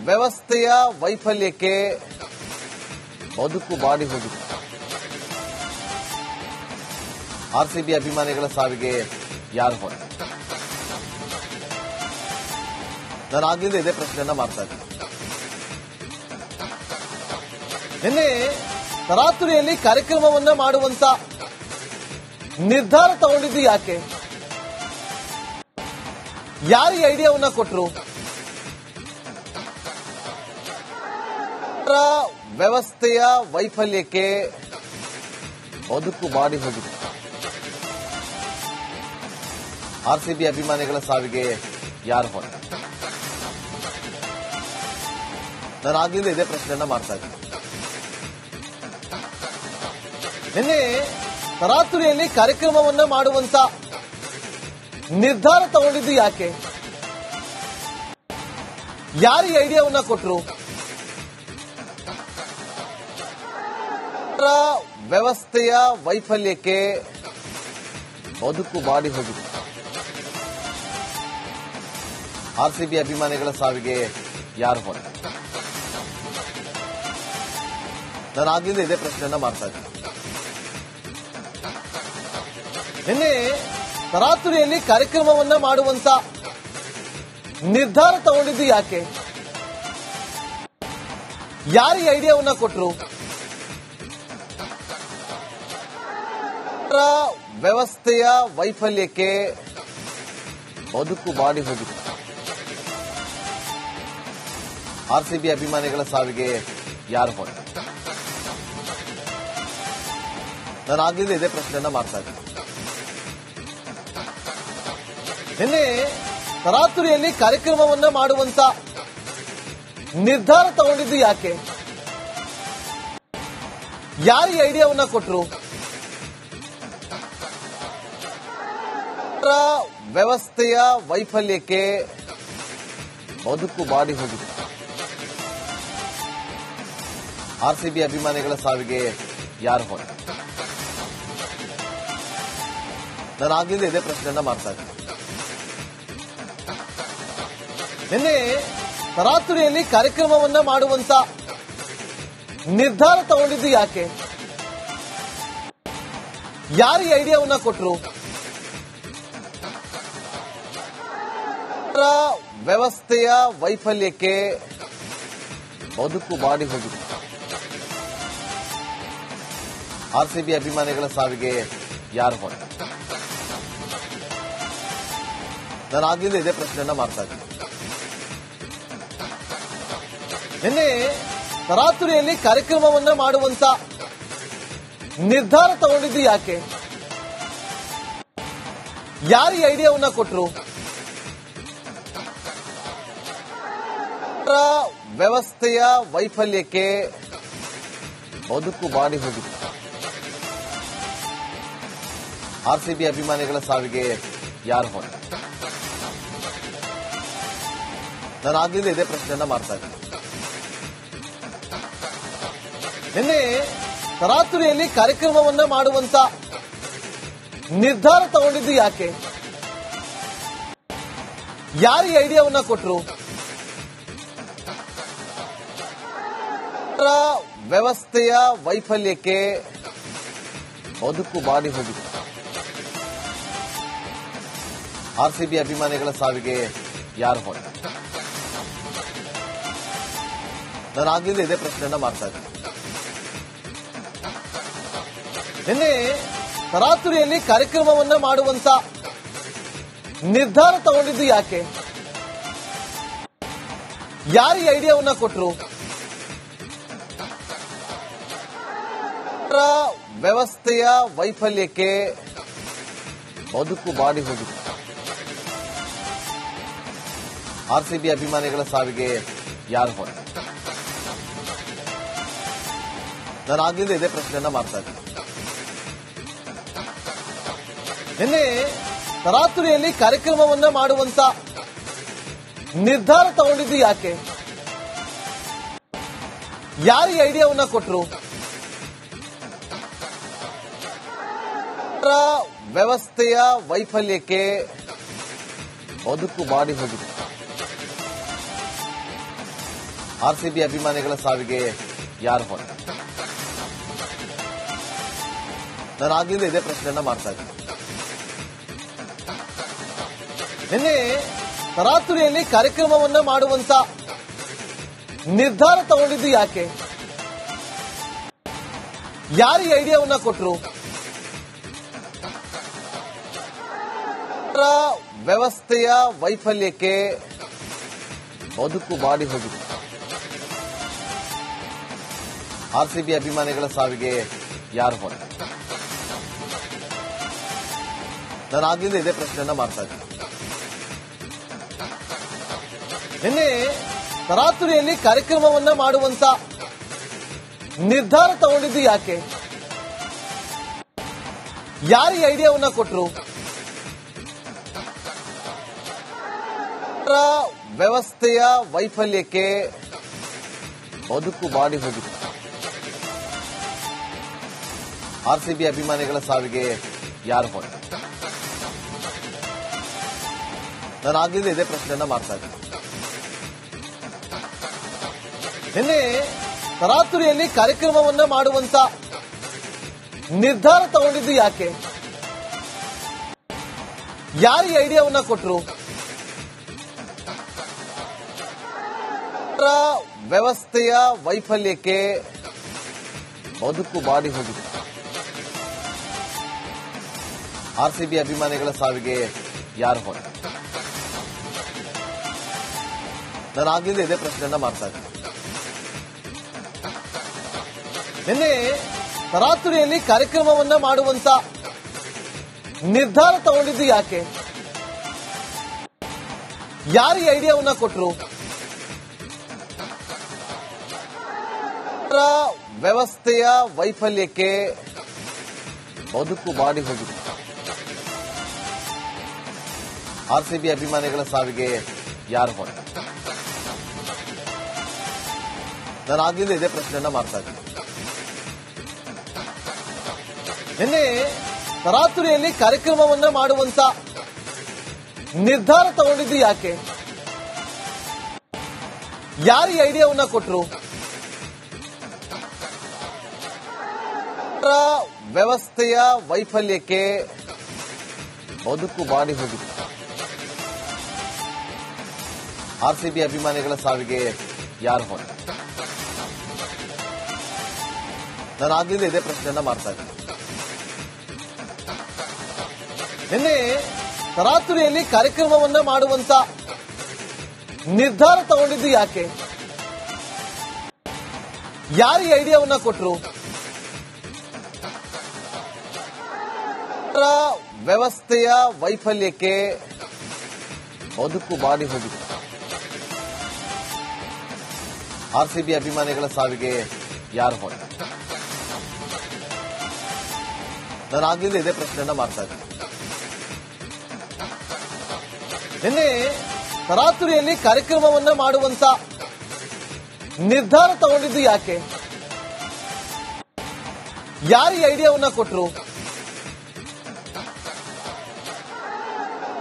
ವ್ಯವಸ್ಥೆಯ ವೈಫಲ್ಯಕ್ಕೆ ಬದುಕು ಬಾಡಿ ಹೋಗಿದೆ. ಆರ್ಸಿಬಿ ಅಭಿಮಾನಿಗಳ ಸಾವಿಗೆ ಯಾರು ಹೊಣೆ? ನಾನು ಆಗ್ಲಿಂದ ಇದೇ ಪ್ರಶ್ನೆಯನ್ನ ಮಾಡ್ತಾ ಇದ್ದೀನಿ. ನಿನ್ನೆ ತರಾತುರಿಯಲ್ಲಿ ಕಾರ್ಯಕ್ರಮವನ್ನ ಮಾಡುವಂತ ನಿರ್ಧಾರ ತಗೊಂಡಿದ್ದು ಯಾಕೆ? ಯಾರು ಈ ಐಡಿಯಾವನ್ನ ಕೊಟ್ಟರು? ವ್ಯವಸ್ಥೆಯ ವೈಫಲ್ಯಕ್ಕೆ ಬದುಕು ಬಾಡಿ ಹೋಗಿದೆ. ಆರ್ಸಿಬಿ ಅಭಿಮಾನಿಗಳ ಸಾವಿಗೆ ಯಾರು ಹೊಣೆ? ನಾನು ಆಗ್ಲಿಂದ ಇದೇ ಪ್ರಶ್ನೆಯನ್ನ ಮಾಡ್ತಾ ಇದ್ದೀನಿ. ನಿನ್ನೆ ತರಾತುರಿಯಲ್ಲಿ ಕಾರ್ಯಕ್ರಮವನ್ನ ಮಾಡುವಂತ ನಿರ್ಧಾರ ತಗೊಂಡಿದ್ದು ಯಾಕೆ? ಯಾರು ಈ ಐಡಿಯಾವನ್ನ ಕೊಟ್ಟರು? ವ್ಯವಸ್ಥೆಯ ವೈಫಲ್ಯಕ್ಕೆ ಬದುಕು ಬಾಡಿ ಹೋಗಿದೆ. ಆರ್ಸಿಬಿ ಅಭಿಮಾನಿಗಳ ಸಾವಿಗೆ ಯಾರು ಹೊಣೆ? ನಾನು ಆಗ್ಲಿಂದ ಇದೇ ಪ್ರಶ್ನೆಯನ್ನ ಮಾಡ್ತಾ ಇದ್ದೀನಿ. ನಿನ್ನೆ ತರಾತುರಿಯಲ್ಲಿ ಕಾರ್ಯಕ್ರಮವನ್ನ ಮಾಡುವಂತ ನಿರ್ಧಾರ ತಗೊಂಡಿದ್ದು ಯಾಕೆ? ಯಾರು ಈ ಐಡಿಯಾವನ್ನ ಕೊಟ್ಟರು? ವ್ಯವಸ್ಥೆಯ ವೈಫಲ್ಯಕ್ಕೆ ಬದುಕು ಬಾಡಿ ಹೋಗಿದೆ. ಆರ್ಸಿಬಿ ಅಭಿಮಾನಿಗಳ ಸಾವಿಗೆ ಯಾರು ಹೊಣೆ? ನಾನು ಆಗ್ಲಿಂದ ಇದೇ ಪ್ರಶ್ನೆಯನ್ನ ಮಾಡ್ತಾ ಇದ್ದೀನಿ. ನಿನ್ನೆ ತರಾತುರಿಯಲ್ಲಿ ಕಾರ್ಯಕ್ರಮವನ್ನ ಮಾಡುವಂತ ನಿರ್ಧಾರ ತಗೊಂಡಿದ್ದು ಯಾಕೆ? ಯಾರು ಈ ಐಡಿಯಾವನ್ನ ಕೊಟ್ಟರು? ವ್ಯವಸ್ಥೆಯ ವೈಫಲ್ಯಕ್ಕೆ ಬದುಕು ಬಾಡಿ ಹೋಗಿದೆ. ಆರ್ಸಿಬಿ ಅಭಿಮಾನಿಗಳ ಸಾವಿಗೆ ಯಾರು ಹೊಣೆ? ನಾನು ಆಗ್ಲಿಂದ ಇದೇ ಪ್ರಶ್ನೆಯನ್ನ ಮಾಡ್ತಾ ಇದ್ದೀನಿ. ನಿನ್ನೆ ತರಾತುರಿಯಲ್ಲಿ ಕಾರ್ಯಕ್ರಮವನ್ನ ಮಾಡುವಂತ ನಿರ್ಧಾರ ತಗೊಂಡಿದ್ದು ಯಾಕೆ? ಯಾರು ಈ ಐಡಿಯಾವನ್ನ ಕೊಟ್ಟರು? ವ್ಯವಸ್ಥೆಯ ವೈಫಲ್ಯಕ್ಕೆ ಬದುಕು ಬಾಡಿ ಹೋಗಿದೆ. ಆರ್ಸಿಬಿ ಅಭಿಮಾನಿಗಳ ಸಾವಿಗೆ ಯಾರು ಹೊಣೆ? ನಾನು ಆಗ್ಲಿಂದ ಇದೇ ಪ್ರಶ್ನೆಯನ್ನ ಮಾಡ್ತಾ ಇದ್ದೀನಿ. ನಿನ್ನೆ ತರಾತುರಿಯಲ್ಲಿ ಕಾರ್ಯಕ್ರಮವನ್ನ ಮಾಡುವಂತ ನಿರ್ಧಾರ ತಗೊಂಡಿದ್ದು ಯಾಕೆ? ಯಾರು ಈ ಐಡಿಯಾವನ್ನ ಕೊಟ್ಟರು? ವ್ಯವಸ್ಥೆಯ ವೈಫಲ್ಯಕ್ಕೆ ಬದುಕು ಬಾಡಿ ಹೋಗಿದೆ. ಆರ್ಸಿಬಿ ಅಭಿಮಾನಿಗಳ ಸಾವಿಗೆ ಯಾರು ಹೊಣೆ? ನಾನು ಆಗ್ಲಿಂದ ಇದೇ ಪ್ರಶ್ನೆಯನ್ನ ಮಾಡ್ತಾ ಇದ್ದೀನಿ. ನಿನ್ನೆ ತರಾತುರಿಯಲ್ಲಿ ಕಾರ್ಯಕ್ರಮವನ್ನ ಮಾಡುವಂತ ನಿರ್ಧಾರ ತಗೊಂಡಿದ್ದು ಯಾಕೆ? ಯಾರು ಈ ಐಡಿಯಾವನ್ನ ಕೊಟ್ಟರು? ವ್ಯವಸ್ಥೆಯ ವೈಫಲ್ಯಕ್ಕೆ ಬದುಕು ಬಾಡಿ ಹೋಗಿದೆ. ಆರ್ಸಿಬಿ ಅಭಿಮಾನಿಗಳ ಸಾವಿಗೆ ಯಾರು ಹೊಣೆ? ನಾನು ಆಗ್ಲಿಂದ ಇದೇ ಪ್ರಶ್ನೆಯನ್ನ ಮಾಡ್ತಾ ಇದ್ದೀನಿ. ನಿನ್ನೆ ತರಾತುರಿಯಲ್ಲಿ ಕಾರ್ಯಕ್ರಮವನ್ನ ಮಾಡುವಂತ ನಿರ್ಧಾರ ತಗೊಂಡಿದ್ದು ಯಾಕೆ? ಯಾರು ಈ ಐಡಿಯಾವನ್ನ ಕೊಟ್ಟರು? ವ್ಯವಸ್ಥೆಯ ವೈಫಲ್ಯಕ್ಕೆ ಬದುಕು ಬಾಡಿ ಹೋಗಿದೆ. ಆರ್ಸಿಬಿ ಅಭಿಮಾನಿಗಳ ಸಾವಿಗೆ ಯಾರು ಹೊಣೆ? ನಾನು ಆಗ್ಲಿಂದ ಇದೇ ಪ್ರಶ್ನೆಯನ್ನ ಮಾಡ್ತಾ ಇದ್ದೀನಿ. ನಿನ್ನೆ ತರಾತುರಿಯಲ್ಲಿ ಕಾರ್ಯಕ್ರಮವನ್ನ ಮಾಡುವಂತ ನಿರ್ಧಾರ ತಗೊಂಡಿದ್ದು ಯಾಕೆ? ಯಾರು ಈ ಐಡಿಯಾವನ್ನ ಕೊಟ್ಟರು? ವ್ಯವಸ್ಥೆಯ ವೈಫಲ್ಯಕ್ಕೆ ಬದುಕು ಬಾಡಿ ಹೋಗಿದೆ. ಆರ್ಸಿಬಿ ಅಭಿಮಾನಿಗಳ ಸಾವಿಗೆ ಯಾರು ಹೊಣೆ? ನಾನು ಆಗ್ಲಿಂದ ಇದೇ ಪ್ರಶ್ನೆಯನ್ನ ಮಾಡ್ತಾ ಇದ್ದೀನಿ. ನಿನ್ನೆ ತರಾತುರಿಯಲ್ಲಿ ಕಾರ್ಯಕ್ರಮವನ್ನ ಮಾಡುವಂತ ನಿರ್ಧಾರ ತಗೊಂಡಿದ್ದು ಯಾಕೆ? ಯಾರು ಈ ಐಡಿಯಾವನ್ನ ಕೊಟ್ಟರು? ವ್ಯವಸ್ಥೆಯ ವೈಫಲ್ಯಕ್ಕೆ ಬದುಕು ಬಾಡಿ ಹೋಗಿದೆ. ಆರ್ಸಿಬಿ ಅಭಿಮಾನಿಗಳ ಸಾವಿಗೆ ಯಾರು ಹೊಣೆ? ನಾನು ಆಗ್ಲಿಂದ ಇದೇ ಪ್ರಶ್ನೆಯನ್ನ ಮಾಡ್ತಾ ಇದ್ದೀನಿ. ನಿನ್ನೆ ತರಾತುರಿಯಲ್ಲಿ ಕಾರ್ಯಕ್ರಮವನ್ನ ಮಾಡುವಂತ ನಿರ್ಧಾರ ತಗೊಂಡಿದ್ದು ಯಾಕೆ? ಯಾರು ಈ ಐಡಿಯಾವನ್ನ ಕೊಟ್ಟರು? ವ್ಯವಸ್ಥೆಯ ವೈಫಲ್ಯಕ್ಕೆ ಬದುಕು ಬಾಡಿ ಹೋಗಿದೆ. ಆರ್ಸಿಬಿ ಅಭಿಮಾನಿಗಳ ಸಾವಿಗೆ ಯಾರು ಹೊಣೆ? ನಾನು ಆಗ್ಲಿಂದ ಇದೇ ಪ್ರಶ್ನೆಯನ್ನ ಮಾಡ್ತಾ ಇದ್ದೀನಿ. ನಿನ್ನೆ ತರಾತುರಿಯಲ್ಲಿ ಕಾರ್ಯಕ್ರಮವನ್ನ ಮಾಡುವಂತ ನಿರ್ಧಾರ ತಗೊಂಡಿದ್ದು ಯಾಕೆ? ಯಾರು ಈ ಐಡಿಯಾವನ್ನ ಕೊಟ್ಟರು? ವ್ಯವಸ್ಥೆಯ ವೈಫಲ್ಯಕ್ಕೆ ಬದುಕು ಬಾಡಿ ಹೋಗಿದೆ. ಆರ್ಸಿಬಿ ಅಭಿಮಾನಿಗಳ ಸಾವಿಗೆ ಯಾರು ಹೊಣೆ? ನಾನು ಆಗ್ಲಿಂದ ಇದೇ ಪ್ರಶ್ನೆಯನ್ನ ಮಾಡ್ತಾ ಇದ್ದೀನಿ. ನಿನ್ನೆ ತರಾತುರಿಯಲ್ಲಿ ಕಾರ್ಯಕ್ರಮವನ್ನ ಮಾಡುವಂತ ನಿರ್ಧಾರ ತಗೊಂಡಿದ್ದು ಯಾಕೆ? ಯಾರು ಈ ಐಡಿಯಾವನ್ನ ಕೊಟ್ಟರು? ವ್ಯವಸ್ಥೆಯ ವೈಫಲ್ಯಕ್ಕೆ ಬದುಕು ಬಾಡಿ ಹೋಗಿದೆ. ಆರ್ಸಿಬಿ ಅಭಿಮಾನಿಗಳ ಸಾವಿಗೆ ಯಾರು ಹೊಣೆ? ನಾನು ಆಗ್ಲಿಂದ ಇದೇ ಪ್ರಶ್ನೆಯನ್ನ ಮಾಡ್ತಾ ಇದ್ದೀನಿ. ನಿನ್ನೆ ತರಾತುರಿಯಲ್ಲಿ ಕಾರ್ಯಕ್ರಮವನ್ನ ಮಾಡುವಂತ ನಿರ್ಧಾರ ತಗೊಂಡಿದ್ದು ಯಾಕೆ? ಯಾರು ಈ ಐಡಿಯಾವನ್ನ ಕೊಟ್ಟರು? ವ್ಯವಸ್ಥೆಯ ವೈಫಲ್ಯಕ್ಕೆ ಬದುಕು ಬಾಡಿ ಹೋಗಿದೆ. ಆರ್ಸಿಬಿ ಅಭಿಮಾನಿಗಳ ಸಾವಿಗೆ ಯಾರು ಹೊಣೆ? ನಾನು ಆಗ್ಲಿಂದ ಇದೇ ಪ್ರಶ್ನೆಯನ್ನ ಮಾಡ್ತಾ ಇದ್ದೀನಿ. ನಿನ್ನೆ ತರಾತುರಿಯಲ್ಲಿ ಕಾರ್ಯಕ್ರಮವನ್ನ ಮಾಡುವಂತ ನಿರ್ಧಾರ ತಗೊಂಡಿದ್ದು ಯಾಕೆ? ಯಾರು ಈ ಐಡಿಯಾವನ್ನ ಕೊಟ್ಟರು? ವ್ಯವಸ್ಥೆಯ ವೈಫಲ್ಯಕ್ಕೆ ಬದುಕು ಬಾಡಿ ಹೋಗಿದೆ. ಆರ್ಸಿಬಿ ಅಭಿಮಾನಿಗಳ ಸಾವಿಗೆ ಯಾರು ಹೊಣೆ? ನಾನು ಆಗ್ಲಿಂದ ಇದೇ ಪ್ರಶ್ನೆಯನ್ನ ಮಾಡ್ತಾ ಇದ್ದೀನಿ. ನಿನ್ನೆ ತರಾತುರಿಯಲ್ಲಿ ಕಾರ್ಯಕ್ರಮವನ್ನ ಮಾಡುವಂತ ನಿರ್ಧಾರ ತಗೊಂಡಿದ್ದು ಯಾಕೆ? ಯಾರು ಈ ಐಡಿಯಾವನ್ನ ಕೊಟ್ಟರು?